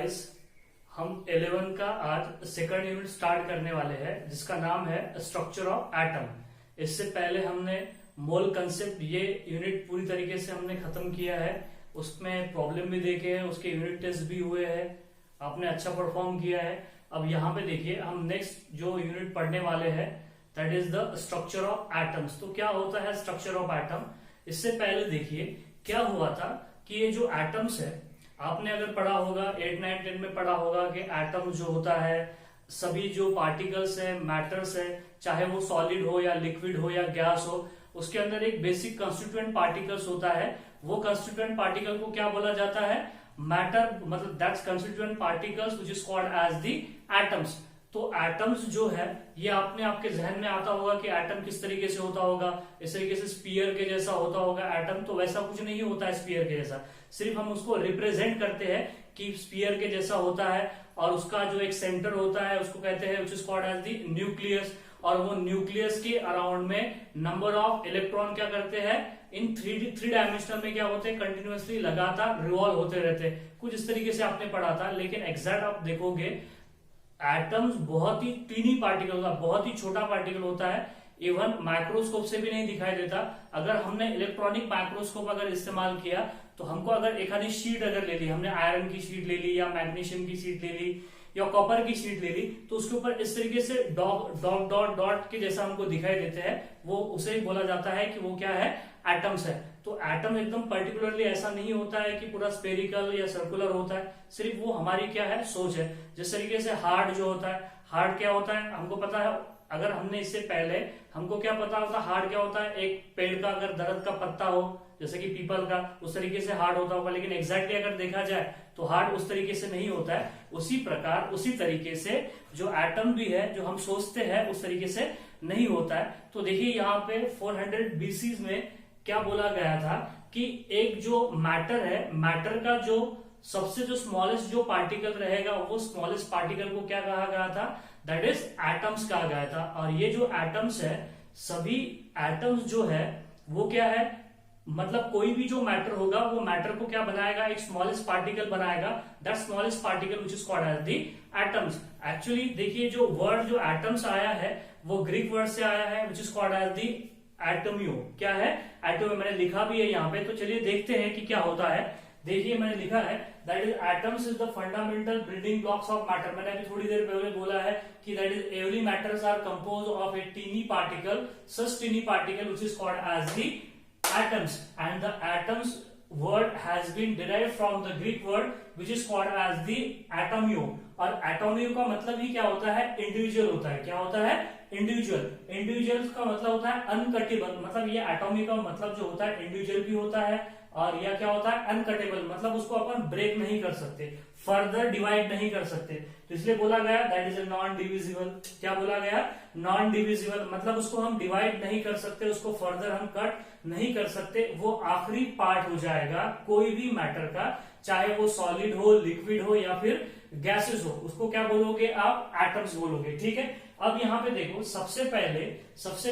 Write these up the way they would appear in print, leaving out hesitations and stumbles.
Guys, हम 11 का आज सेकंड यूनिट स्टार्ट करने वाले हैं जिसका नाम है स्ट्रक्चर ऑफ एटम। इससे पहले हमने मोल कंसेप्ट ये यूनिट पूरी तरीके से हमने खत्म किया है। उसमें प्रॉब्लम भी देखे हैं, उसके यूनिट टेस्ट भी हुए हैं, आपने अच्छा परफॉर्म किया है। अब यहाँ पे देखिए हम नेक्स्ट जो यूनिट पढ़ने वाले हैं that is the structure of atoms. तो क्या होता है स्ट्रक्चर ऑफ एटम? इससे पहले देखिए क्या हुआ था कि ये जो एटम्स है, आपने अगर पढ़ा होगा 8, 9, 10 में पढ़ा होगा कि एटम जो होता है, सभी जो पार्टिकल्स है, मैटर्स है, चाहे वो सॉलिड हो या लिक्विड हो या गैस हो, उसके अंदर एक बेसिक कंस्टिट्यूएंट पार्टिकल्स होता है। वो कंस्टिट्यूएंट पार्टिकल को क्या बोला जाता है? मैटर, मतलब that's constituent particles which is called as the atoms. तो एटम्स जो है ये आपके जहन में आता होगा कि एटम किस तरीके से होता होगा, इस तरीके से स्पीयर के जैसा होता होगा एटम। तो वैसा कुछ नहीं होता है स्पीयर के जैसा, सिर्फ हम उसको रिप्रेजेंट करते हैं कि स्पीयर के जैसा होता है और उसका जो एक सेंटर होता है उसको कहते हैं which is called as the nucleus. और वो न्यूक्लियस के अराउंड में नंबर ऑफ इलेक्ट्रॉन क्या करते हैं, इन थ्री डायमेंशनल में क्या होते हैं, कंटिन्यूअसली लगातार रिवॉल्व होते रहते हैं। कुछ इस तरीके से आपने पढ़ा था, लेकिन एग्जैक्ट आप देखोगे एटम्स बहुत ही टीनी पार्टिकल होता है, बहुत ही छोटा पार्टिकल होता है, इवन माइक्रोस्कोप से भी नहीं दिखाई देता। अगर हमने इलेक्ट्रॉनिक माइक्रोस्कोप अगर इस्तेमाल किया तो हमको अगर एक आधी शीट अगर ले ली, हमने आयरन की शीट ले ली या मैग्नीशियम की शीट ले ली या कॉपर की शीट ले ली, तो उसके ऊपर इस तरीके से डॉट डॉट डॉट डॉट के जैसा हमको दिखाई देते हैं, वो उसे बोला जाता है कि वो क्या है, एटम्स है। तो एटम एकदम पर्टिकुलरली ऐसा नहीं होता है कि पूरा स्पेरिकल या सर्कुलर होता है, सिर्फ वो हमारी क्या है, सोच है। जिस तरीके से हार्ट जो होता है, हार्ट क्या होता है हमको पता है। अगर हमने इससे पहले हमको क्या पता होता, हार्ट क्या होता है, एक पेड़ का अगर दरख्त का पत्ता हो जैसे कि पीपल का, उस तरीके से हार्ट होता होगा, लेकिन एग्जैक्टली अगर देखा जाए तो हार्ट उस तरीके से नहीं होता है। उसी प्रकार उसी तरीके से जो एटम भी है, जो हम सोचते हैं उस तरीके से नहीं होता है। तो देखिए यहाँ पे 400 BC में क्या बोला गया था कि एक जो मैटर है, मैटर का जो सबसे जो स्मॉलेस्ट जो पार्टिकल रहेगा वो स्मॉलेस्ट पार्टिकल को क्या कहा गया था, दैट इज एटम्स कहा गया था। और ये जो एटम्स है, सभी एटम्स जो है वो क्या है, मतलब कोई भी जो मैटर होगा वो मैटर को क्या बनाएगा, एक स्मॉलेस्ट पार्टिकल बनाएगा, that smallest particle which is called as the atoms. Actually देखिए जो वर्ड जो एटम्स आया है वो ग्रीक वर्ड से आया है which is called as the atomio. क्या है, एटोमियो। मैंने लिखा भी है यहाँ पे, तो चलिए देखते हैं कि क्या होता है। देखिए मैंने लिखा है that is atoms is the fundamental building blocks of matter. मैंने अभी थोड़ी देर पहले बोला है कि that is every matters are compose of a tiny particle, such tiny particle which is called as the atoms, and the atoms word has been derived from the Greek word which is called as the atomio। और atomio का मतलब ही क्या होता है, individual होता है। क्या होता है, इंडिविजुअल। इंडिविजुअल का मतलब होता है अनकटेबल, मतलब ये एटॉमिक का मतलब जो होता है इंडिविजुअल भी होता है, और यह क्या होता है, अनकटेबल, मतलब उसको अपन ब्रेक नहीं कर सकते, फर्दर डिवाइड नहीं कर सकते। तो इसलिए बोला गया that is a non divisible. क्या बोला गया, नॉन डिविजिबल, मतलब उसको हम डिवाइड नहीं कर सकते, उसको फर्दर हम कट नहीं कर सकते, वो आखिरी पार्ट हो जाएगा कोई भी मैटर का, चाहे वो सॉलिड हो, लिक्विड हो या फिर गैसेस हो, उसको क्या बोलोगे आप, एटम्स बोलोगे। ठीक है। अब यहाँ पे देखो सबसे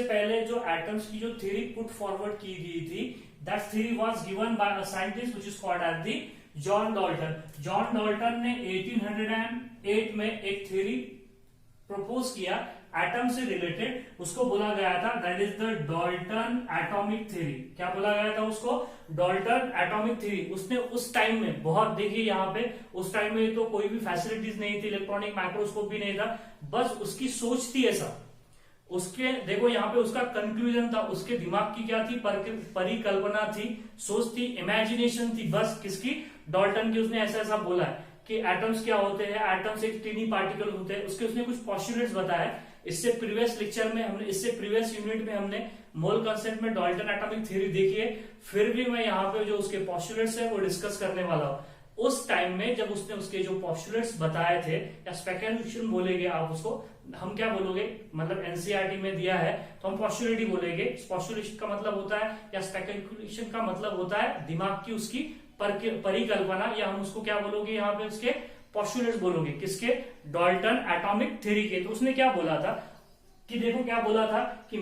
पहले जो एटम्स की जो थ्योरी पुट फॉरवर्ड की गई थी, that theory was given by a scientist which is called as the John Dalton. John Dalton ने 1808 में एक थ्योरी प्रपोज किया एटम से रिलेटेड, उसको बोला गया था that is the Dalton atomic theory. क्या बोला गया था उसको, डाल्टन एटॉमिक थ्योरी। उसने उस टाइम में बहुत, देखिए यहाँ पे उस टाइम में तो कोई भी फैसिलिटीज नहीं थी, इलेक्ट्रॉनिक माइक्रोस्कोप भी नहीं था, बस उसकी सोच थी ऐसा। उसके देखो यहाँ पे उसका कंक्लूजन था, उसके दिमाग की क्या थी, परिकल्पना थी, सोच थी, इमेजिनेशन थी, बस किसकी, डाल्टन की। उसने ऐसा ऐसा बोला है कि एटम्स क्या होते हैं, एटम्स एक टीनी पार्टिकल होते हैं, उसके उसने कुछ पॉस्टुलेट्स बताया। इससे प्रीवियस लेक्चर में हमने, इससे प्रीवियस यूनिट में हमने मोल कंसेप्ट में डाल्टन एटॉमिक थ्योरी देखी है। फिर भी मैं यहाँ पे जो उसके पॉस्टुलेट्स है वो डिस्कस करने वाला हूँ। उस टाइम में जब उसने उसके जो पॉस्टुलेट्स बताए थे, या स्पेक्युलेशन बोलेंगे आप उसको, हम क्या बोलोगे, मतलब एनसीईआरटी में दिया है तो हम पॉस्टुलेट ही बोलेंगे। पॉस्टुलेशन का मतलब होता है, या स्पेक्युलेशन का मतलब होता है दिमाग की उसकी परिकल्पना, या हम उसको क्या बोलोगे यहाँ पे, उसके पॉस्टुलेट्स बोलोगे, किसके, डाल्टन एटॉमिक थ्योरी के। तो उसने क्या बोला था कि देखो क्या बोला था कि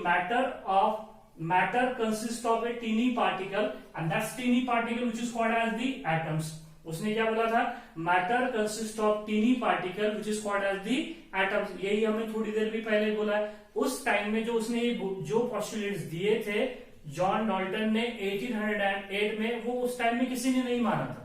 matter consist of a tiny particle and that's tiny particle which is called as the atoms. उसने क्या बोला था, matter consist of tiny particle which is called as the atoms. यही हमें थोड़ी देर भी पहले बोला है। उस टाइम में जो उसने जो पोस्टुलेट्स दिए थे जॉन डाल्टन ने 1808 में, वो उस टाइम में किसी ने नहीं माना था।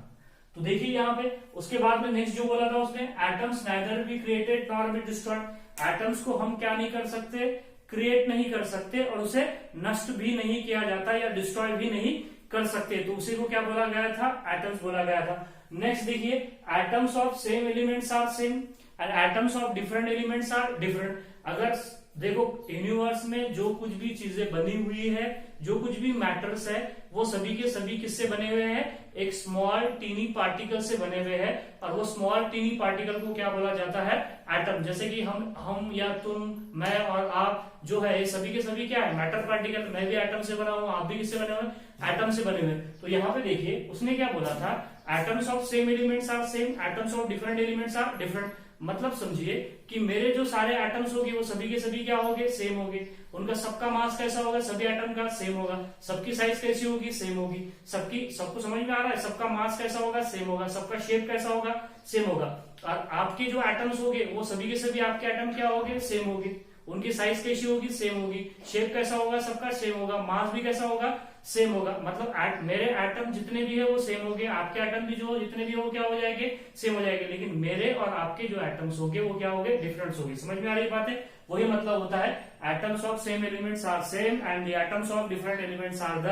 तो देखिए यहाँ पे उसके बाद में नेक्स्ट जो बोला था उसने, atoms neither be created nor be destroyed. Atoms को हम क्या नहीं कर सकते, क्रिएट नहीं कर सकते, और उसे नष्ट भी नहीं किया जाता या डिस्ट्रॉय भी नहीं कर सकते। तो उसी को क्या बोला गया था, एटम्स बोला गया था। नेक्स्ट देखिए, atoms of same elements are same and atoms of different elements are different. अगर देखो यूनिवर्स में जो कुछ भी चीजें बनी हुई है, जो कुछ भी मैटर्स है, वो सभी के सभी किससे बने हुए हैं, एक स्मॉल टीनी पार्टिकल से बने हुए हैं। और वो स्मॉल टीनी पार्टिकल को क्या बोला जाता है, एटम। जैसे कि हम या तुम, मैं और आप जो है, ये सभी के सभी क्या है, मैटर पार्टिकल। मैं भी एटम से बना हूं, आप भी किससे बने हुए, एटम से बने हुए। तो यहाँ पे देखिए उसने क्या बोला था, atoms of same elements are same, atoms of different elements are different. मतलब समझिए कि मेरे जो सारे एटम्स होंगे वो सभी के सभी क्या होंगे, सेम होंगे। उनका सबका मास कैसा होगा, सभी एटम का सेम होगा। सबकी साइज कैसी होगी, सेम होगी। सबको समझ में आ रहा है, सबका मास कैसा होगा, सेम होगा। सबका शेप कैसा होगा, सेम होगा। और आपके जो एटम्स होंगे वो सभी के सभी आपके एटम क्या होंगे, सेम होंगे। उनकी साइज कैसी होगी, सेम होगी। शेप कैसा होगा, सबका सेम होगा। मास भी कैसा होगा, सेम होगा। मतलब मेरे एटम जितने भी है वो सेम होंगे, आपके एटम भी जो जितने भी हो क्या हो जाएंगे, सेम हो जाएंगे। लेकिन मेरे और आपके जो एटम्स होंगे वो क्या होंगे, डिफरेंस होगी। समझ में आ रही बात है, वही मतलब होता है atoms of same elements are same and the atoms of different elements are the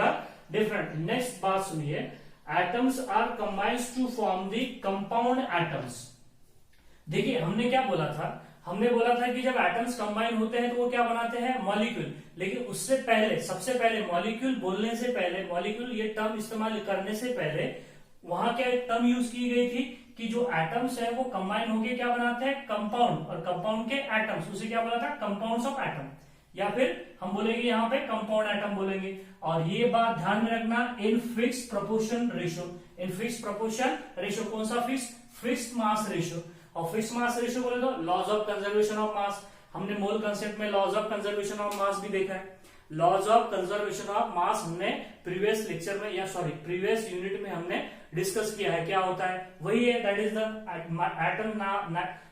different. Next बात सुनिए, atoms are combined to form the compound atoms. देखिए हमने क्या बोला था, हमने बोला था कि जब एटम्स कंबाइन होते हैं तो वो क्या बनाते हैं, मॉलिक्यूल। लेकिन उससे पहले, सबसे पहले मॉलिक्यूल बोलने से पहले, मॉलिक्यूल ये टर्म इस्तेमाल करने से पहले वहां क्या एक टर्म यूज की गई थी कि जो एटम्स है वो कंबाइन होके क्या बनाते हैं, कंपाउंड। और कंपाउंड के एटम्स, उसे क्या बोला था, कंपाउंड्स ऑफ एटम, या फिर हम बोलेंगे यहाँ पे कंपाउंड एटम बोलेंगे। और ये बात ध्यान में रखना, in fix proportion ratio. In fix proportion ratio, कौन सा फिक्स, फिक्स्ड मास रेशियो। और फिक्स मास रेशियो बोले तो laws of conservation of mass. हमने मोल कंसेप्ट में laws of conservation of mass भी देखा है। Laws of conservation of mass हमने प्रीवियस लेक्चर में, या सॉरी प्रीवियस यूनिट में हमने डिस्कस किया है। क्या होता है, वही है, that is the atom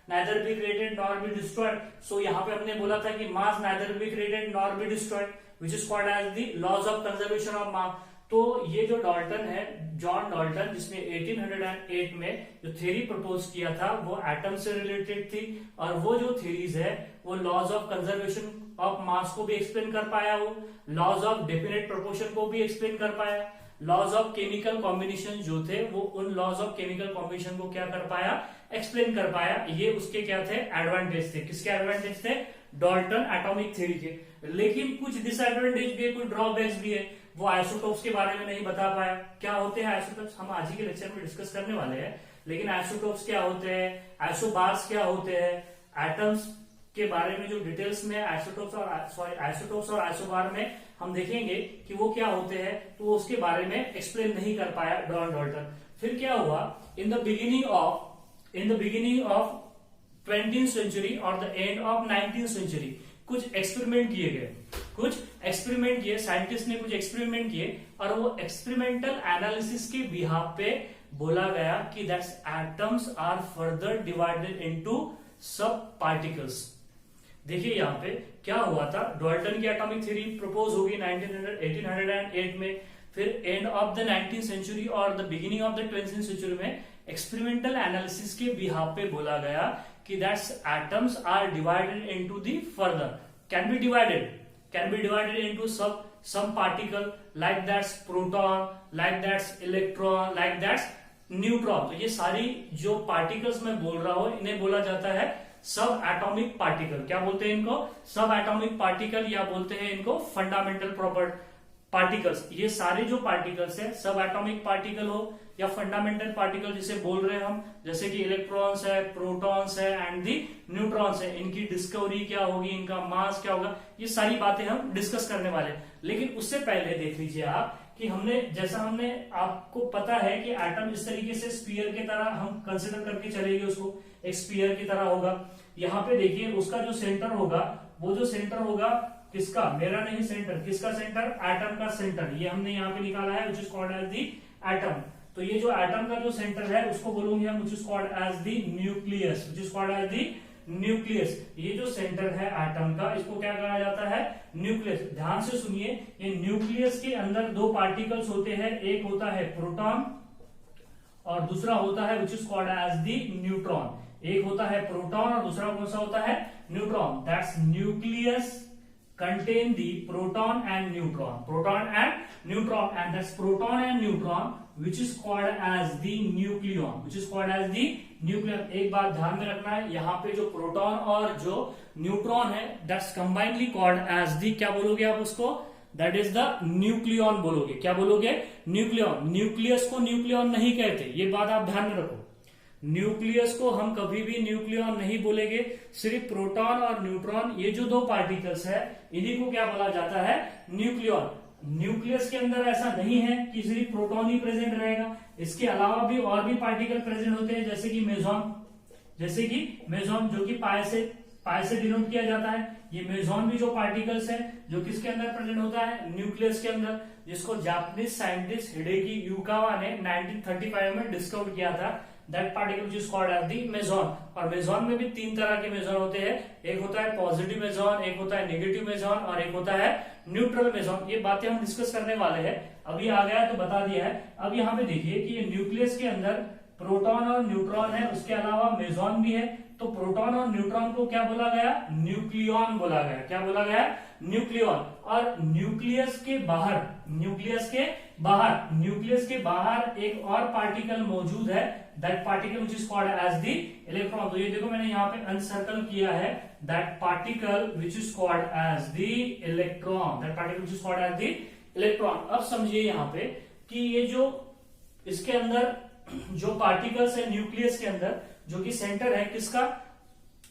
neither be created nor be destroyed. So यहाँ पे हमने बोला था कि mass neither be created nor be destroyed which is called as the laws of conservation of mass. तो ये जो डाल्टन है, जॉन डाल्टन, जिसने 1808 में जो थ्योरी प्रपोज किया था वो एटम से रिलेटेड थी। और वो जो थ्योरीज है वो laws of conservation of mass को भी एक्सप्लेन कर पाया, वो लॉज ऑफ डेफिनेट प्रोपोर्शन को भी एक्सप्लेन कर पाया, लॉज ऑफ केमिकल कॉम्बिनेशन जो थे वो उन लॉज ऑफ केमिकल कॉम्बिनेशन को क्या कर पाया, एक्सप्लेन कर पाया। ये उसके क्या थे, एडवांटेज थे। किसके एडवांटेज थे, डाल्टन एटॉमिक थ्योरी के। लेकिन कुछ डिसएडवांटेज भी है, कुछ ड्रॉबैक्स भी है। वो आइसोटोप्स के बारे में नहीं बता पाया। क्या होते हैं आइसोटोप्स, हम आज ही के लेक्चर में डिस्कस करने वाले हैं। लेकिन आइसोटोप्स क्या होते हैं, आइसोबार्स क्या होते हैं, एटम्स के बारे में जो डिटेल्स में आइसोटोप्स और आइसोबार में हम देखेंगे कि वो क्या होते हैं, तो उसके बारे में एक्सप्लेन नहीं कर पाया जॉन डाल्टन। फिर क्या हुआ, in the beginning of 20th century और the end of 19th century कुछ एक्सपेरिमेंट किए गए, साइंटिस्ट ने कुछ एक्सपेरिमेंट किए। और वो एक्सपेरिमेंटल एनालिसिस के बिहाफ पे बोला गया कि that's atoms are further divided into sub particles. देखिए यहाँ पे क्या हुआ था, डाल्टन की एटॉमिक थ्योरी प्रपोज होगी 1808 में। फिर end of the 19th century और the beginning of the 20th century में एक्सपेरिमेंटल एनालिसिस के बिहाफ पे बोला गया कि that's atoms are divided into the further can be divided into some particle, like that's proton, like that's electron, like that's neutron। तो ये सारी जो पार्टिकल्स मैं बोल रहा हूं इन्हें बोला जाता है सब एटॉमिक पार्टिकल। क्या बोलते हैं इनको, सब एटॉमिक पार्टिकल, या बोलते हैं इनको फंडामेंटल पार्टिकल्स। ये सारे जो पार्टिकल्स है, सब एटॉमिक पार्टिकल हो या फंडामेंटल पार्टिकल जिसे बोल रहे हैं हम, जैसे कि इलेक्ट्रॉन्स है, प्रोटॉन्स है एंड दी न्यूट्रॉन्स है, इनकी डिस्कवरी क्या होगी, इनका मास क्या होगा, ये सारी बातें हम डिस्कस करने वाले हैं। लेकिन उससे पहले देख लीजिए आप कि हमने आपको पता है कि एटम इस तरीके से स्फीयर की तरह हम कंसिडर करके चलेंगे, उसको एक स्फीयर की तरह होगा। यहाँ पे देखिए उसका जो सेंटर होगा, वो जो सेंटर होगा किसका, मेरा नहीं सेंटर, किसका सेंटर, एटम का सेंटर। ये हमने यहाँ पे निकाला है, which is called as the atom. तो ये जो एटम का जो सेंटर है उसको बोलूंगे हम, which is called as the nucleus, which is called as the nucleus. ये जो सेंटर है एटम का, इसको क्या कहा जाता है, न्यूक्लियस। ध्यान से सुनिए, ये न्यूक्लियस के अंदर दो पार्टिकल्स होते हैं, एक होता है प्रोटॉन और दूसरा होता है which is called as the neutron. एक होता है प्रोटॉन और दूसरा कौन सा होता है, neutron. That's nucleus contain the proton and neutron, and that's proton and neutron which is called as the nucleon, एक बात ध्यान में रखना है, यहाँ पे जो प्रोटॉन और जो न्यूट्रॉन है that's combinely called as the, क्या बोलोगे आप उसको, दैट इज द न्यूक्लियन बोलोगे। क्या बोलोगे, न्यूक्लियन। न्यूक्लियस को न्यूक्लियन नहीं कहते, ये बात आप ध्यान में रखो। न्यूक्लियस को हम कभी भी न्यूक्लियन नहीं बोलेंगे, सिर्फ प्रोटॉन और न्यूट्रॉन, ये जो दो पार्टिकल्स है इन्हीं को क्या बोला जाता है, न्यूक्लियन। न्यूक्लियस के अंदर ऐसा नहीं है कि सिर्फ प्रोटॉन ही प्रेजेंट रहेगा, इसके अलावा भी और भी पार्टिकल प्रेजेंट होते हैं, जैसे कि मेजॉन जो कि पाई से डिनोट किया जाता है। ये मेजॉन भी जो पार्टिकल्स है जो किसके अंदर प्रेजेंट होता है, न्यूक्लियस के अंदर, जिसको जापानीज साइंटिस्ट हिडेकी युकावा ने 1935 में डिस्कवर किया था। That particle is called as the meson. और मेजॉन में भी तीन तरह के मेजॉन होते हैं, एक होता है पॉजिटिव मेजॉन, एक होता है नेगेटिव मेजॉन और एक होता है न्यूट्रल मेजॉन। ये बातें हम डिस्कस करने वाले हैं, अभी आ गया तो बता दिया है। अब यहाँ पे देखिए कि ये न्यूक्लियस के अंदर प्रोटॉन और न्यूट्रॉन है, उसके अलावा मेजॉन भी है, तो प्रोटॉन और न्यूट्रॉन को क्या बोला गया, न्यूक्लियन बोला गया। क्या बोला गया, न्यूक्लियन। और न्यूक्लियस के बाहर एक और पार्टिकल मौजूद है, that particle which is called as the electron. तो ये देखो मैंने यहाँ पे अनसर्कल किया है, that particle which is called as the electron. अब समझिए यहाँ पे कि ये जो इसके अंदर जो पार्टिकल्स है न्यूक्लियस के अंदर, जो कि सेंटर है किसका,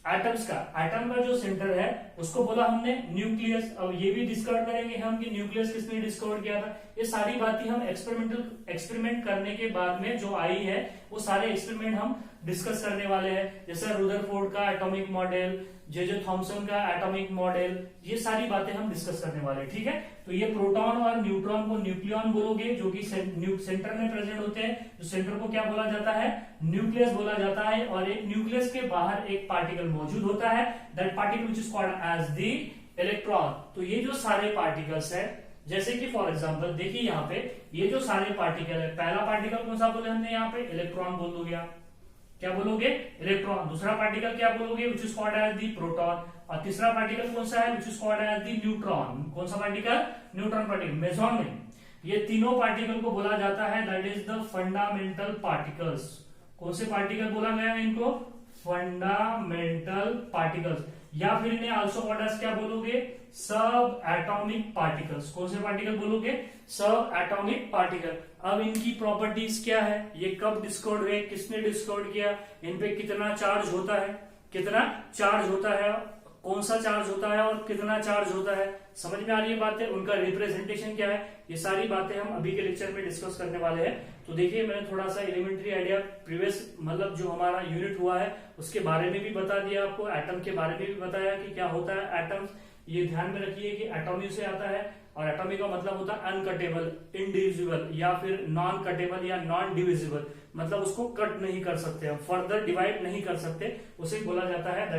एटम्स का, एटम का जो सेंटर है उसको बोला हमने न्यूक्लियस। अब ये भी डिस्कवर करेंगे हम कि न्यूक्लियस किसने डिस्कवर किया था। ये सारी बातें हम एक्सपेरिमेंट करने के बाद में जो आई है वो सारे एक्सपेरिमेंट हम डिस्कस करने वाले हैं, जैसे रुदरफोर्ड का एटॉमिक मॉडल, जे थॉमसन का एटॉमिक मॉडल, ये सारी बातें हम डिस्कस करने वाले हैं। ठीक है, तो ये प्रोटॉन और न्यूट्रॉन को न्यूक्लियन बोलोगे, जो कि सेंटर में प्रेजेंट होते हैं। जो सेंटर को क्या बोला जाता है, न्यूक्लियस बोला जाता है। और एक न्यूक्लियस के बाहर एक पार्टिकल मौजूद होता है, that particle which is called as the electron. तो ये जो सारे पार्टिकल्स है, जैसे कि फॉर एग्जांपल देखिए यहाँ पे ये जो सारे पार्टिकल है, पहला पार्टिकल कौन सा बोले हमने यहाँ पे, इलेक्ट्रॉन बोल दोगे आप, क्या बोलोगे, इलेक्ट्रॉन। दूसरा पार्टिकल क्या बोलोगे, which is called as the proton. और तीसरा पार्टिकल कौन सा है, which is called as the neutron. कौन सा पार्टिकल, न्यूट्रॉन पार्टिकल। मेजॉन में ये तीनों पार्टिकल को बोला जाता है that is the fundamental particles. कौन से पार्टिकल बोला गया है इनको, फंडामेंटल पार्टिकल्स, या फिर इन्हें आल्सो कॉल्ड एज क्या बोलोगे, सब एटॉमिक पार्टिकल्स। कौन से पार्टिकल बोलोगे, सब एटॉमिक पार्टिकल। अब इनकी प्रॉपर्टीज क्या है, ये कब डिस्कवर्ड हुए, किसने डिस्कवर किया, इन पे कितना चार्ज होता है, कौन सा चार्ज होता है और कितना चार्ज होता है, समझ में आ रही है बातें, उनका रिप्रेजेंटेशन क्या है, ये सारी बातें हम अभी के लेक्चर में डिस्कस करने वाले हैं। तो देखिए मैंने थोड़ा सा एलिमेंट्री आइडिया प्रीवियस मतलब जो हमारा यूनिट हुआ है उसके बारे में भी बता दिया आपको, एटम के बारे में भी बताया कि क्या होता है एटम्स। ये ध्यान में रखिए कि एटॉमी से आता है, और एटॉमी का मतलब होता है अनकटेबल, इनडिविजिबल, या फिर नॉन कटेबल या नॉन डिविजिबल, मतलब उसको कट नहीं कर सकते, हम फर्दर डिवाइड नहीं कर सकते, उसे बोला जाता है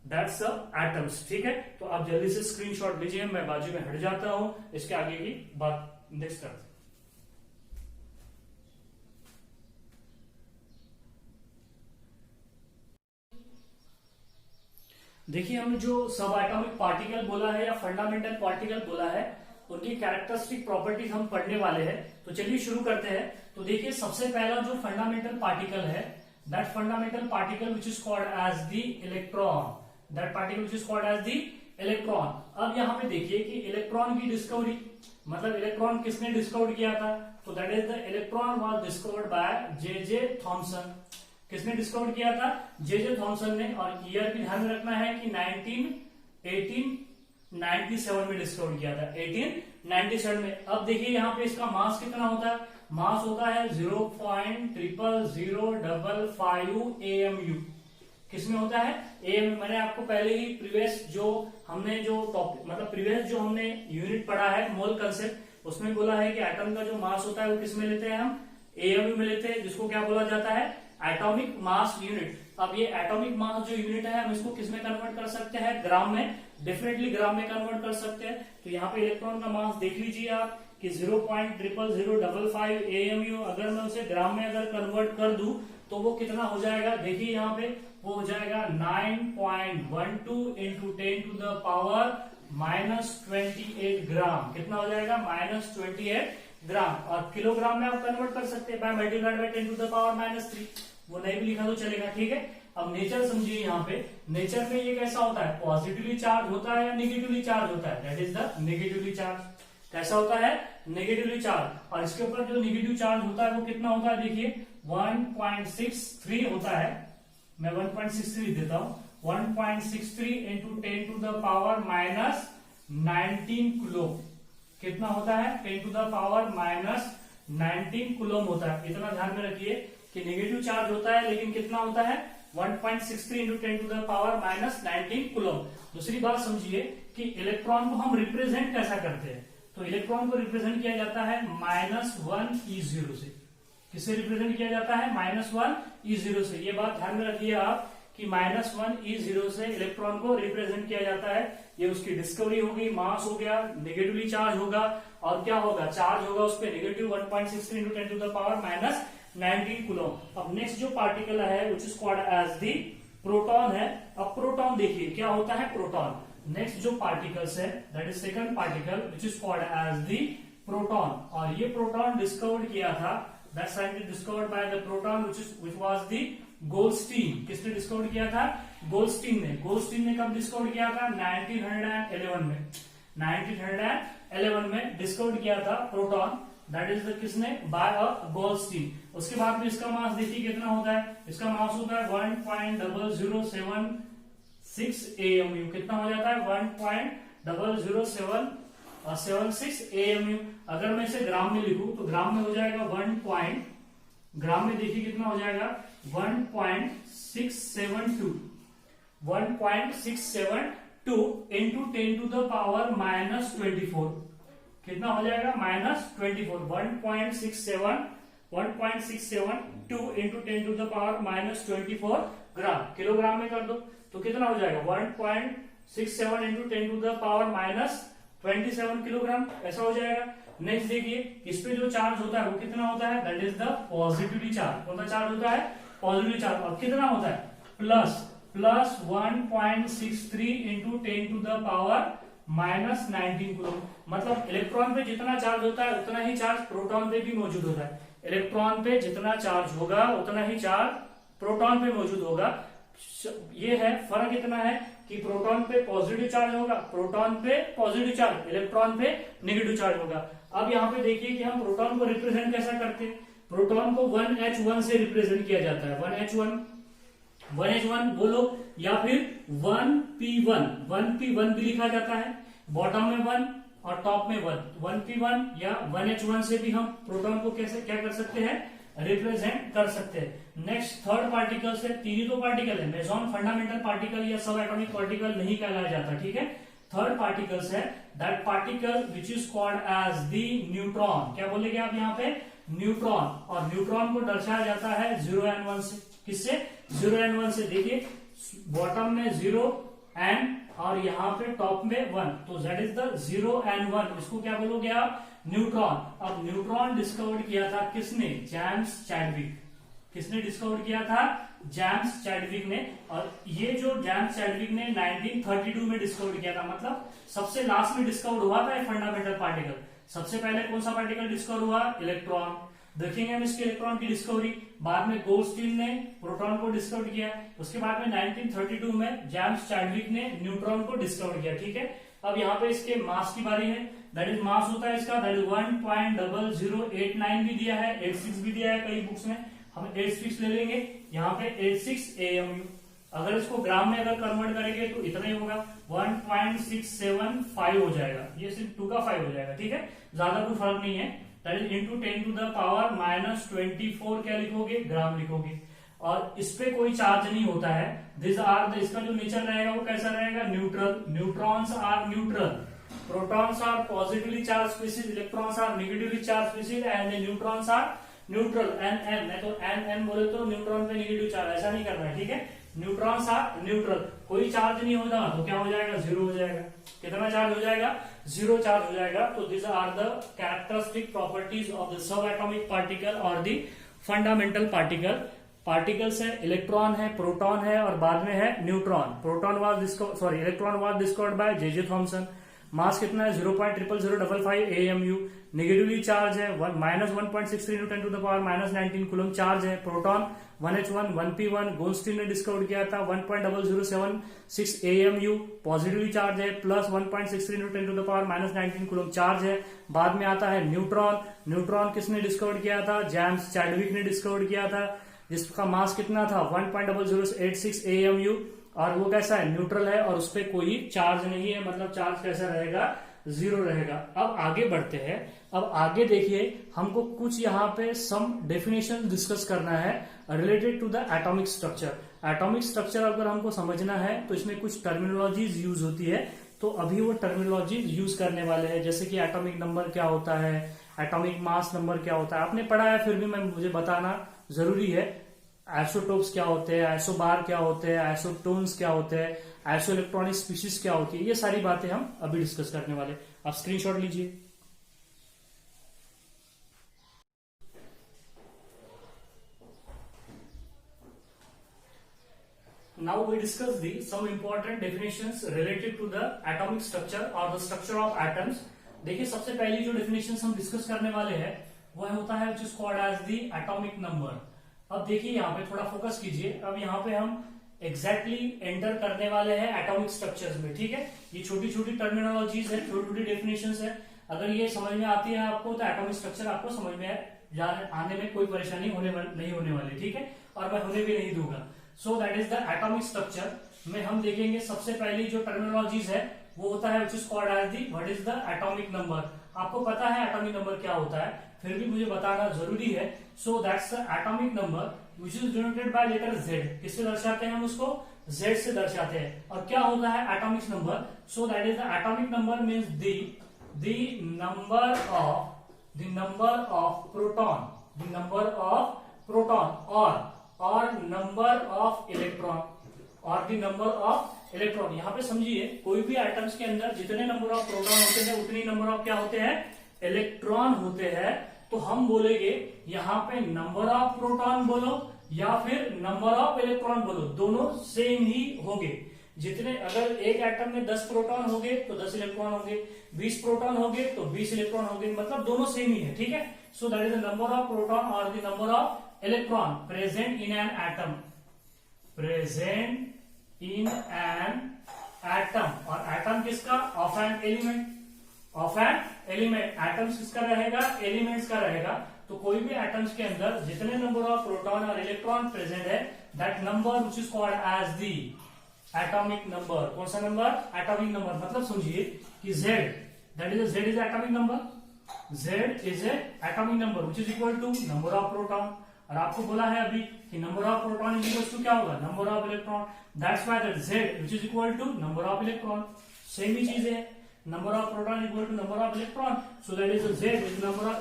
दैट्स एटम्स। ठीक है, तो आप जल्दी से स्क्रीनशॉट लीजिए, मैं बाजू में हट जाता हूं, इसके आगे की बात नेक्स्ट करते हैं। देखिए हमने जो सब एटॉमिक पार्टिकल बोला है या फंडामेंटल पार्टिकल बोला है, उनकी कैरेक्टरिस्टिक प्रॉपर्टीज हम पढ़ने वाले हैं। तो चलिए शुरू करते हैं। तो देखिए सबसे पहला जो फंडामेंटल पार्टिकल है, that fundamental particle which is called as the electron, that particle which is called as the electron. अब यहाँ पे देखिए कि इलेक्ट्रॉन की डिस्कवरी, मतलब इलेक्ट्रॉन किसने डिस्कवर किया था, तो that is the electron was discovered by J Thompson. किसने डिस्कवर किया था, जे थॉमसन ने। और ईयर भी ध्यान में रखना है कि 1897 में डिस्कवर किया था, 1897 में। अब देखिए यहाँ पे इसका मास कितना होता है, मास होता है 0.0005 AMU। किसमें होता है, एम। मैंने आपको पहले ही प्रीवियस जो हमने यूनिट पढ़ा है मोल कंसेप्ट, उसमें बोला है कि एटम का जो मास होता है वो किसमें लेते हैं हम, AMU मिले थे, जिसको क्या बोला जाता है, एटॉमिक मास यूनिट। अब ये एटॉमिक मास जो यूनिट है हम इसको किस में कन्वर्ट कर सकते हैं, ग्राम में, डेफिनेटली ग्राम में कन्वर्ट कर सकते हैं। तो यहाँ पे इलेक्ट्रॉन का मास देख लीजिए आप कि 0.00055 AMU, अगर मैं उसे ग्राम में अगर कन्वर्ट कर दूं तो वो कितना हो जाएगा, देखिए यहाँ पे वो हो जाएगा 9.12 इंटू 10 टू द पावर -28 ग्राम। कितना हो जाएगा, -28 ग्राम। और किलोग्राम में आप कन्वर्ट कर सकते हैं by multiplied by 10 to the power -3, वो नहीं भी लिखा तो चलेगा, ठीक है। अब नेचर समझिए, यहाँ पे नेचर में ये कैसा होता है, पॉजिटिवली चार्ज होता है या निगेटिवली चार्ज होता है, that is the negatively charge. कैसा होता है, नेगेटिवली चार्ज। और इसके ऊपर जो निगेटिव चार्ज होता है वो कितना होता है, देखिए 1.63 होता है। मैं 1.63 देता हूं, 1.63 into 10 to the power -19 coulomb. कितना होता है, 10 टू द पावर -19 कूलोम होता है। इतना ध्यान में रखिए कि नेगेटिव चार्ज होता है लेकिन कितना होता है, 1.63 into 10 to the power -19 coulomb. दूसरी बात समझिए कि इलेक्ट्रॉन को हम रिप्रेजेंट कैसा करते हैं, तो इलेक्ट्रॉन को रिप्रेजेंट किया जाता है -1 E0 से। किससे रिप्रेजेंट किया जाता है, -1 E0 से। ये बात ध्यान में रखिए आप कि -1 E0 से इलेक्ट्रॉन को रिप्रेजेंट किया जाता है। ये उसकी डिस्कवरी होगी, मास हो गया, नेगेटिवली चार्ज होगा, और क्या होगा, चार्ज होगा उस पर negative 1.63 into 10 to the power -19 coulomb. अब नेक्स्ट जो पार्टिकल है which is called as the proton है। अब प्रोटॉन देखिए क्या होता है, प्रोटॉन। नेक्स्ट जो पार्टिकल्स है that is second particle which is called as the proton. और ये प्रोटॉन डिस्कवर्ड किया था, that scientist discovered by the proton which was the Goldstein. किसने डिस्कवर किया था, गोल्डस्टीन ने। गोल्डस्टीन ने कब डिस्कवर किया था, 1911 में। 1911 में डिस्कवर किया था प्रोटॉन, दैट इज द किसने, बाय अ गोल्डस्टीन। उसके बाद में इसका मास देखिए कितना होता है, इसका मास होता है 1.0076 AMU। कितना हो जाता है, 1.0076 AMU। अगर मैं इसे ग्राम में लिखूं तो ग्राम में हो जाएगा ग्राम में देखिए कितना हो जाएगा, 1.672 इंटू 10 टू द पावर -24। कितना हो जाएगा, -24। 1.672 into 10 to the power -24 gram. Kilogram में कर दो तो कितना हो जाएगा, 1.67 into 10 to the power -27 kilogram, ऐसा हो जाएगा। नेक्स्ट देखिए इस पे जो चार्ज होता है वो कितना होता है, that is the positively charge. कौन सा चार्ज होता है, पॉजिटिव चार्ज। अब कितना होता है, plus 1.63 into 10 to the power -19 coulomb. मतलब इलेक्ट्रॉन पे जितना चार्ज होता है उतना ही चार्ज प्रोटॉन पे भी मौजूद होता है। इलेक्ट्रॉन पे जितना चार्ज होगा उतना ही चार्ज प्रोटॉन पे मौजूद होगा। ये है फर्क, इतना है कि प्रोटॉन पे पॉजिटिव चार्ज होगा, प्रोटॉन पे पॉजिटिव चार्ज, इलेक्ट्रॉन पे नेगेटिव चार्ज होगा। अब यहाँ पे देखिए कि हम प्रोटॉन को रिप्रेजेंट कैसा करते हैं। प्रोटॉन को 1H1 से रिप्रेजेंट किया जाता है, 1H1 बोलो, या फिर 1P1 भी लिखा जाता है। बॉटम में 1 और टॉप में 1P1 या 1H1 से भी हम प्रोटॉन को कैसे क्या कर सकते हैं, रिप्रेजेंट कर सकते हैं। नेक्स्ट थर्ड पार्टिकल से, तीन ही तो पार्टिकल है, मेजॉन फंडामेंटल पार्टिकल या सब एटॉमिक पार्टिकल नहीं कहलाया जाता, ठीक है। थर्ड पार्टिकल्स है, that particle which is called as the neutron. क्या बोलेंगे आप यहाँ पे, न्यूट्रॉन। और न्यूट्रॉन को दर्शाया जाता है 0 and 1 से। किससे, 0 and 1 से। देखिए बॉटम में 0 and और यहाँ पे टॉप में 1, तो दैट इज द 0 and 1। इसको क्या बोलोगे आप, न्यूट्रॉन। अब न्यूट्रॉन डिस्कवर किया था किसने, जेम्स चैडविक। किसने डिस्कवर किया था, जेम्स चैडविक ने। और ये जो जेम्स चैडविक ने 1932 में डिस्कवर किया था, मतलब सबसे लास्ट में डिस्कवर हुआ था फंडामेंटल पार्टिकल। सबसे पहले कौन सा पार्टिकल डिस्कवर हुआ, इलेक्ट्रॉन। देखेंगे हम इसके इलेक्ट्रॉन की डिस्कवरी। बाद में गोल्डस्टीन ने प्रोटॉन को डिस्कवर किया। उसके बाद में 1932 में जेम्स चैडविक ने न्यूट्रॉन को डिस्कवर किया, ठीक है। अब यहाँ पे इसके मास की बारी है, दैट इज मास होता है इसका, दैट इज 1.0089 भी दिया है, 86 भी दिया है कई बुक्स में, हम 86 ले लेंगे। यहाँ पे 86 AMU। अगर इसको ग्राम में अगर कन्वर्ट करेंगे तो इतना ही होगा, 1.675 हो जाएगा। ये सिर्फ 2 का 5 हो जाएगा, ठीक है, ज्यादा कोई फर्क नहीं है। That is into 10 to the power -24 क्या लिखोगे, ग्राम लिखोगे। और इस पे कोई चार्ज नहीं होता है। दिस आर, इसका जो नेचर रहेगा वो कैसा रहेगा, neutral. Neutrons are neutral, protons are positively charge species, electrons are negatively charge species, and neutrons are neutral N N, नहीं तो एन एन बोले तो न्यूट्रॉन पे नेगेटिव चार्ज, ऐसा नहीं करना है, ठीक है। न्यूट्रॉन्स आर न्यूट्रल, कोई चार्ज नहीं होगा तो क्या हो जाएगा, जीरो हो जाएगा। कितना चार्ज हो जाएगा, जीरो चार्ज हो जाएगा। तो this are the characteristic properties of the sub atomic particle और द फंडामेंटल पार्टिकल। पार्टिकल्स है, इलेक्ट्रॉन है, प्रोटॉन है और बाद में है neutron. Electron was discovered by J Thomson. Mass कितना है, 0.0055 AMU। नेगेटिवली चार्ज है, -1.63 × 10⁻⁻19 कूलम चार्ज है। प्रोटॉन 1H1 1P1 गोल्स्टीन ने डिस्कवर किया था, 1.0076 AMU पॉजिटिवली चार्ज है, प्लस 1.63 × 10⁻⁻19 कूलम चार्ज है। बाद में आता है न्यूट्रॉन। न्यूट्रॉन किसने डिस्कवर किया था, जेम्स चैडविक ने डिस्कवर किया था, जिसका मास कितना था 1.0086 AMU, और वो कैसा है, न्यूट्रल है और उस पर कोई चार्ज नहीं है, मतलब चार्ज कैसा रहेगा, जीरो रहेगा। अब आगे बढ़ते हैं। अब आगे देखिए, हमको कुछ यहाँ पे सम डेफिनेशन डिस्कस करना है related to the atomic structure. Atomic structure अगर हमको समझना है तो इसमें कुछ टर्मिनोलॉजीज यूज होती है, तो अभी वो टर्मिनोलॉजीज यूज करने वाले हैं। जैसे कि एटॉमिक नंबर क्या होता है, एटॉमिक मास नंबर क्या होता है, आपने पढ़ा है, फिर भी मुझे बताना जरूरी है। आइसोटोप्स क्या होते हैं, आइसोबार क्या होते हैं, आइसोटोन्स क्या होते हैं, आइसो इलेक्ट्रॉनिक स्पीशीज क्या होती है, ये सारी बातें हम अभी डिस्कस करने वाले। आप स्क्रीनशॉट लीजिए। Now we discuss the some important definitions related to the atomic structure और द स्ट्रक्चर ऑफ एटम्स। देखिए, सबसे पहली जो डेफिनेशंस हम डिस्कस करने वाले हैं वह होता है which is called as the atomic number. अब देखिए, यहाँ पे थोड़ा फोकस कीजिए। अब यहाँ पे हम एग्जैक्टली एंटर करने वाले हैं एटॉमिक स्ट्रक्चर्स में, ठीक है। ये छोटी छोटी टर्मिनोलॉजीज है, छोटी छोटी डेफिनेशंस है। अगर ये समझ में आती है आपको तो एटॉमिक स्ट्रक्चर आपको समझ में आने में कोई परेशानी नहीं होने वाली, ठीक है, और मैं होने भी नहीं दूंगा। सो that is the atomic structure में हम देखेंगे सबसे पहली जो टर्मिनोलॉजीज है वो होता है which is called as the what is the atomic number. आपको पता है एटॉमिक नंबर क्या होता है, फिर भी मुझे बताना जरूरी है। So that's the atomic number which is denoted by letter Z। किससे दर्शाते हैं हम उसको, Z से दर्शाते हैं। और क्या होता है atomic number, so that is the atomic number means the number of proton और नंबर ऑफ इलेक्ट्रॉन यहाँ पे समझिए, कोई भी आइटम्स के अंदर जितने नंबर ऑफ प्रोटॉन होते हैं उतनी नंबर ऑफ क्या होते हैं, इलेक्ट्रॉन होते हैं। तो हम बोलेंगे यहाँ पे नंबर ऑफ प्रोटॉन बोलो या फिर नंबर ऑफ इलेक्ट्रॉन बोलो, दोनों सेम ही होंगे। जितने, अगर एक एटम में 10 प्रोटॉन होंगे तो 10 इलेक्ट्रॉन होंगे, 20 प्रोटॉन होंगे तो 20 इलेक्ट्रॉन होंगे, मतलब दोनों सेम ही है, ठीक है। So that is the number of proton और the number of electron present in an atom. और एटम किसका, ऑफ एन एलिमेंट। एटम्स किसका रहेगा, एलिमेंट्स का रहेगा। तो कोई भी एटम्स के अंदर जितने नंबर ऑफ प्रोटॉन और इलेक्ट्रॉन प्रेजेंट है, that number which is called as the atomic number. कौन सा नंबर, एटॉमिक नंबर। मतलब समझिए कि Z is atomic number, Z is a atomic number which is equal to number of proton. और आपको बोला है अभी कि number of proton is equal to क्या होगा, number of electron. That's why that Z which is equal to number of electron. Same ही चीज है, number of proton equal to number of electron, so that is the Z is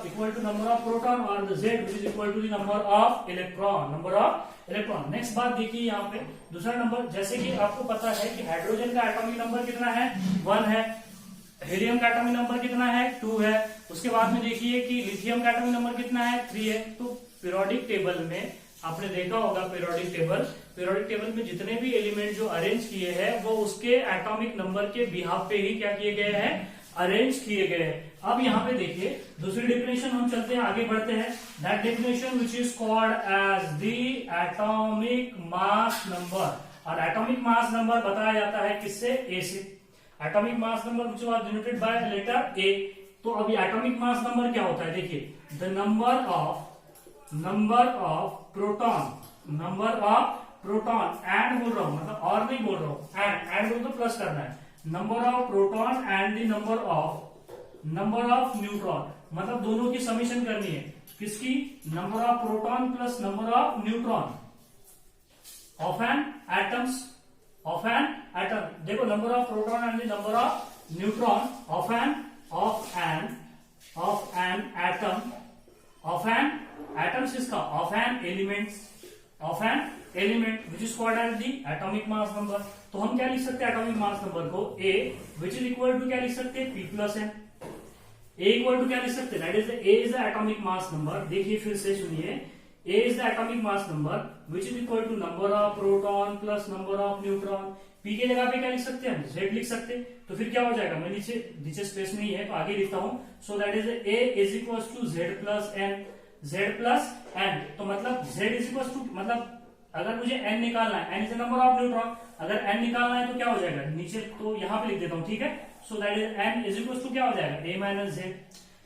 equal to number of proton or the Z which is equal to the number of electron। Next बात देखिए, यहाँ पे दूसरा number, जैसे कि आपको पता है कि हाइड्रोजन का एटॉमिक नंबर कितना है, 1 है। हीलियम का एटॉमिक नंबर कितना है, 2 है। उसके बाद में देखिए कि लिथियम का एटॉमिक नंबर कितना है, 3 है। तो पीरियोडिक टेबल में आपने देखा होगा, पीरियोडिक टेबल में जितने भी एलिमेंट जो अरेंज किए हैं वो उसके एटॉमिक नंबर के बिहाफ पे ही क्या किए गए हैं, अरेंज किए गए हैं। अब यहाँ पे देखिए दूसरी डेफिनेशन हम चलते हैं, आगे बढ़ते हैं। That definition which is called as the atomic mass number. और एटॉमिक मास नंबर बताया जाता है किससे, A से। Atomic mass number which was denoted by letter A। तो अभी एटॉमिक मास नंबर क्या होता है, देखिए, the number of proton and बोल रहा हूं, मतलब और नहीं बोल रहा हूं, एंड बोल तो प्लस करना है। Number of proton and the number of neutron, मतलब दोनों की समीशन करनी है। किसकी, number of proton plus number of neutron of an atom. देखो, number of proton and the number of neutron of an atom called as the atomic mass number. तो हम क्या लिख सकते हैं एटॉमिक मास नंबर को, A which is equal to क्या लिख सकते हैं, P plus N. A equal to क्या लिख सकते हैं, that is A is the atomic mass number. देखिए फिर से सुनिए, A is the atomic mass number which is equal to number of proton plus number of neutron. P के जगह पे क्या लिख सकते हैं हम, जेड लिख सकते हैं। तो फिर क्या हो जाएगा, मैं नीचे स्पेस नहीं है तो आगे लिखता हूं। So that is A is equal to Z plus N, Z plus N. तो मतलब जेड इज इक्वल टू, मतलब अगर मुझे एन निकालना है, N is the number of neutron, अगर एन निकालना है तो क्या हो जाएगा नीचे, तो यहां पे लिख देता हूं, ठीक है। So that is N is equal to क्या हो जाएगा, ए माइनस जेड।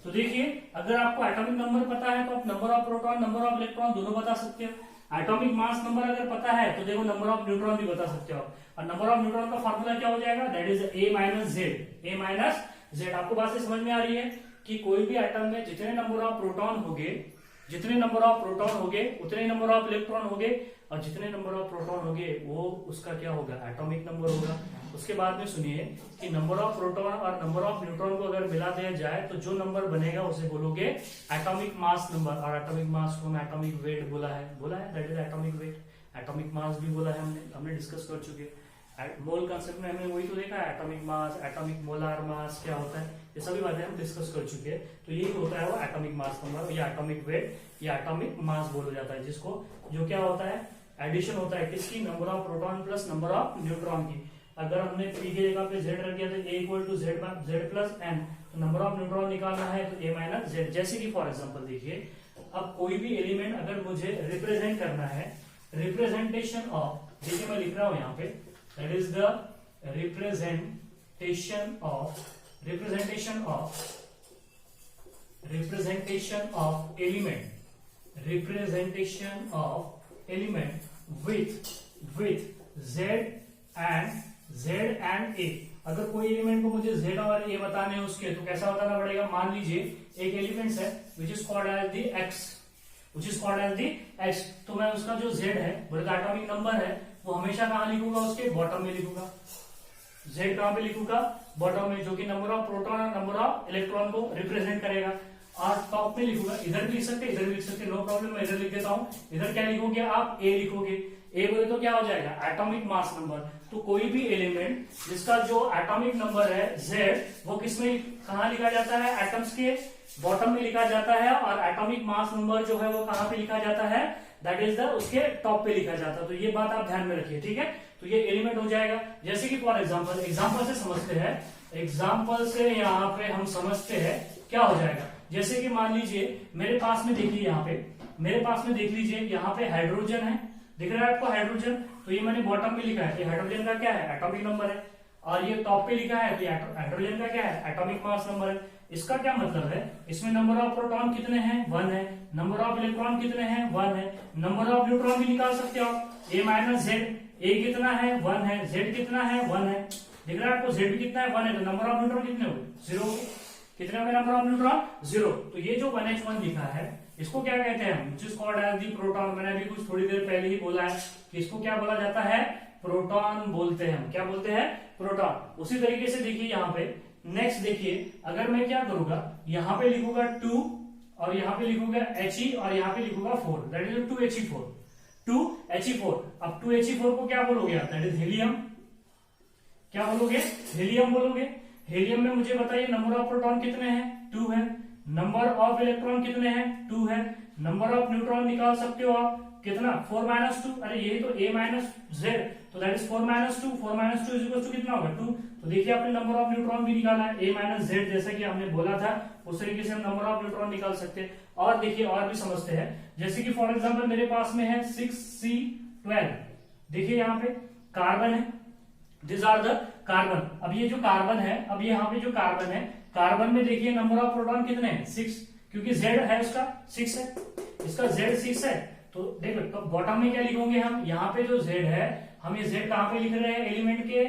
तो देखिए अगर आपको एटॉमिक नंबर पता है तो आप number of proton number of electron दोनों बता सकते हो। एटॉमिक मास नंबर अगर पता है तो देखो नंबर ऑफ न्यूट्रॉन भी बता सकते हो। और नंबर ऑफ न्यूट्रॉन का फार्मूला क्या हो जाएगा, that is A minus Z, A minus Z. आपको बात से समझ में आ रही है कि कोई भी एटम में जितने नंबर ऑफ प्रोटॉन होंगे, जितने नंबर ऑफ प्रोटॉन होंगे उतने नंबर ऑफ इलेक्ट्रॉन होंगे, और जितने नंबर ऑफ प्रोटॉन होंगे वो उसका क्या होगा, एटॉमिक नंबर होगा। उसके बाद में सुनिए कि नंबर ऑफ प्रोटॉन और नंबर ऑफ न्यूट्रॉन को अगर मिला दिया जाए तो जो नंबर बनेगा उसे बोलोगे एटॉमिक मास नंबर। और एटॉमिक मास को एटॉमिक वेट बोला है, that is atomic weight. Atomic mass भी बोला है, हमने डिस्कस कर चुके हैं। मोल कंसेप्ट में हमने वही तो देखा है, atomic mass, atomic molar mass क्या होता है, ये सभी बातें हम डिस्कस कर चुके हैं। तो यही होता है वो एटॉमिक मास नंबर, या एटॉमिक वेट, या एटॉमिक मास बोला जाता है, जिसको जो क्या होता है, एडिशन होता है किसकी, number of proton plus number of neutron की। अगर हमने पी की जगह पे जेड रख दिया तो A equal to Z plus N, तो नंबर ऑफ न्यूट्रॉन निकालना है तो ए माइनस जेड। जैसे कि फॉर एग्जांपल देखिए, अब कोई भी एलिमेंट अगर मुझे रिप्रेजेंट करना है, रिप्रेजेंटेशन ऑफ, देखिए मैं लिख रहा हूं यहाँ पे, that is the representation of element with z and a। अगर कोई एलिमेंट को मुझे z और a बताने हैं उसके, तो कैसा बताना पड़ेगा, मान लीजिए एक एलिमेंट है which is called as the x, तो मैं उसका जो z है बोले एटॉमिक नंबर है वो हमेशा कहां लिखूंगा, उसके बॉटम में लिखूंगा। z कहां पे लिखूंगा, बॉटम में, जो कि नंबर ऑफ प्रोटॉन और नंबर ऑफ इलेक्ट्रॉन को रिप्रेजेंट करेगा। और टॉप में लिखूंगा, इधर भी लिख सकते, इधर भी लिख सकते, नो प्रॉब्लम, मैं इधर लिख देता हूं। इधर क्या लिखोगे आप, ए लिखोगे। ए बोले तो क्या हो जाएगा, एटॉमिक मास नंबर। तो कोई भी एलिमेंट जिसका जो एटॉमिक नंबर है z, वो किसमें कहां लिखा जाता है, एटम्स के बॉटम में लिखा जाता है, और एटॉमिक मास नंबर जो है वो कहां पे लिखा जाता है, दैट इज द उसके टॉप पे लिखा जाता है। तो ये बात आप ध्यान में रखिए, ठीक है। तो ये एलिमेंट हो जाएगा। जैसे कि फॉर एग्जाम्पल से समझते हैं, एग्जाम्पल से यहाँ पे हम समझते हैं क्या हो जाएगा। जैसे कि मान लीजिए मेरे पास में देखिए, यहाँ पे मेरे पास में देख लीजिए, यहाँ पे हाइड्रोजन है, दिख रहा है आपको हाइड्रोजन, तो ये मैंने बॉटम में लिखा है, ये हाइड्रोजन का क्या है, एटॉमिक नंबर है। और ये टॉप पे लिखा है, तो हाइड्रोजन का क्या है, एटॉमिक मास नंबर है। इसका क्या मतलब है, इसमें नंबर ऑफ प्रोटॉन कितने हैं, 1 है, नंबर ऑफ इलेक्ट्रॉन कितने हैं, 1 है, नंबर ऑफ न्यूट्रॉन भी निकाल सकते हो आप, ए माइनस जेड। ए कितना है, 1 है, जेड कितना है, 1 है, दिख रहा है आपको, जेड भी कितना है, 1 है, तो नंबर ऑफ न्यूट्रॉन कितने हो, 0। कितने हो गए नंबर ऑफ न्यूट्रॉन, 0। तो ये जो 1h1 लिखा है इसको क्या कहते हैं, which is called as the proton. मैंने अभी कुछ थोड़ी देर पहले ही बोला है कि इसको क्या बोला जाता है, प्रोटॉन बोलते हैं। क्या बोलते हैं, प्रोटॉन। उसी तरीके से देखिए यहाँ पे नेक्स्ट देखिए, अगर मैं क्या करूंगा, यहाँ पे लिखूंगा 2 और यहाँ पे लिखूंगा He और यहाँ पे लिखूंगा 4, दैट इज 2He4, 2He4। अब 2He4 को क्या बोलोगे आप, दैट इज हीलियम। क्या बोलोगे, हीलियम बोलोगे। हीलियम में मुझे बताइए नंबर ऑफ प्रोटॉन कितने हैं, 2 है, नंबर ऑफ इलेक्ट्रॉन कितने हैं, 2 है, नंबर ऑफ न्यूट्रॉन निकाल सकते हो आप, कितना, 4 माइनस 2, अरे यही तो a माइनस जेड, तो that is 4 minus 2, 4 minus 2 is equal to कितना होगा, 2। तो देखिए आपने नंबर ऑफ न्यूट्रॉन भी निकाला है, a माइनस जेड, जैसा कि हमने बोला था उस तरीके से हम नंबर ऑफ न्यूट्रॉन निकाल सकते हैं। और देखिए और भी समझते हैं, जैसे कि फॉर एग्जाम्पल मेरे पास में है 6C12, देखिए यहाँ पे कार्बन है, दिस आर द कार्बन। अब ये जो कार्बन है, अब यहाँ पे जो कार्बन है, कार्बन में देखिए नंबर ऑफ प्रोटॉन कितने हैं, 6, क्योंकि जेड है उसका 6 है, इसका जेड 6 है। तो देखो तो बॉटम में क्या लिखोगे हम, यहाँ पे जो जेड है, हम ये जेड कहां पे लिख रहे हैं, एलिमेंट के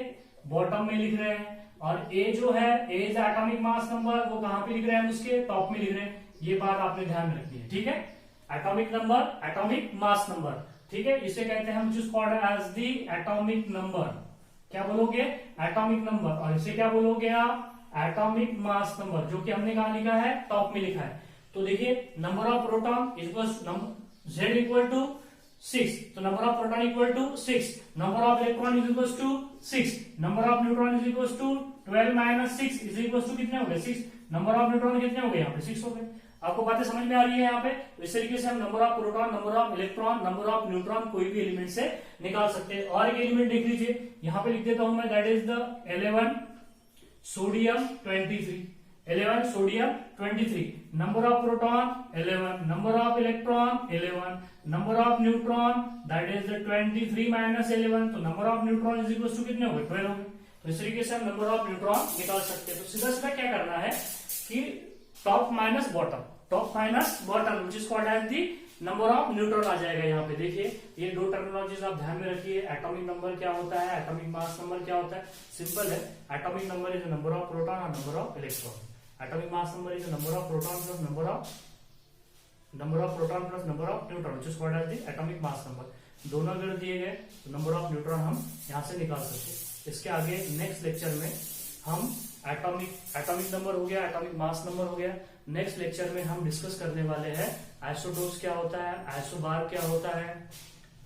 बॉटम में लिख रहे हैं, और ए जो है, ए इज एटॉमिक मास नंबर, वो कहां पे लिख रहे हैं, उसके टॉप में लिख रहे हैं। ये बात आपने ध्यान में रखनी है, ठीक है। Atomic number, atomic mass number, ठीक है, इसे कहते हैं which is called as the atomic number. क्या बोलोगे, एटॉमिक नंबर। और इसे क्या बोलोगे आप, एटॉमिक मास नंबर, जो कि हमने कहा लिखा है, टॉप में लिखा है। तो देखिए number of proton equal Z equal to 6, तो number of proton equal to 6, number of electron is equal to 6, number of neutron is equal to 12 minus 6 is equal to कितने हो गए 6, नंबर ऑफ न्यूट्रॉन कितने हो गए यहाँ पे 6 हो गए। आपको बातें समझ में आ रही है यहाँ पे। तो इस तरीके से हम number of proton, number of electron, number of neutron कोई भी एलिमेंट से निकाल सकते हैं। और एक एलिमेंट देख लीजिए, यहाँ पे लिख देता हूं मैं, that is the 11 sodium 23, 11 sodium 23, number of proton 11, number of electron 11, number of neutron that is the 23 minus 11, तो number of neutron is equal to कितने हो गए 12 हो गए। तो इस तरीके से हम नंबर ऑफ न्यूट्रॉन निकाल सकते हैं। तो सीधा सीधा क्या करना है कि top minus bottom, top minus bottom which is called as the number of neutron आ जाएगा यहाँ पे। देखिए ये दो टर्मिनोलॉजीज आप ध्यान में रखिए। एटॉमिक नंबर क्या होता है, एटॉमिक मास नंबर क्या होता है, सिंपल है। Atomic number is number of proton और number of electron. Atomic mass number is number of proton plus number of proton plus number of neutron which is called as the atomic mass number. दोनों अगर दिए गए तो number of neutron हम यहाँ से निकाल सकते हैं। इसके आगे नेक्स्ट लेक्चर में हम एटॉमिक नंबर हो गया, एटॉमिक मास नंबर हो गया। नेक्स्ट लेक्चर में हम डिस्कस करने वाले हैं आइसोटोप्स क्या होता है, आइसोबार क्या होता है,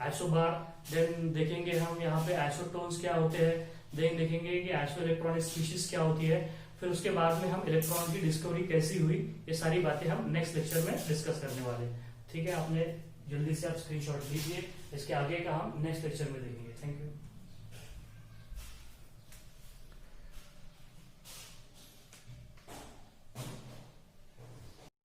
आइसोबार, देन देखेंगे हम यहाँ पे आइसोटोन्स क्या होते हैं, देन देखेंगे कि आइसो इलेक्ट्रॉनिक स्पीशीज क्या होती है, फिर उसके बाद में हम इलेक्ट्रॉन की डिस्कवरी कैसी हुई, ये सारी बातें हम नेक्स्ट लेक्चर में डिस्कस करने वाले हैं। ठीक है, आपने जल्दी से आप स्क्रीनशॉट लीजिए, इसके आगे का हम नेक्स्ट लेक्चर में देखेंगे। Thank you.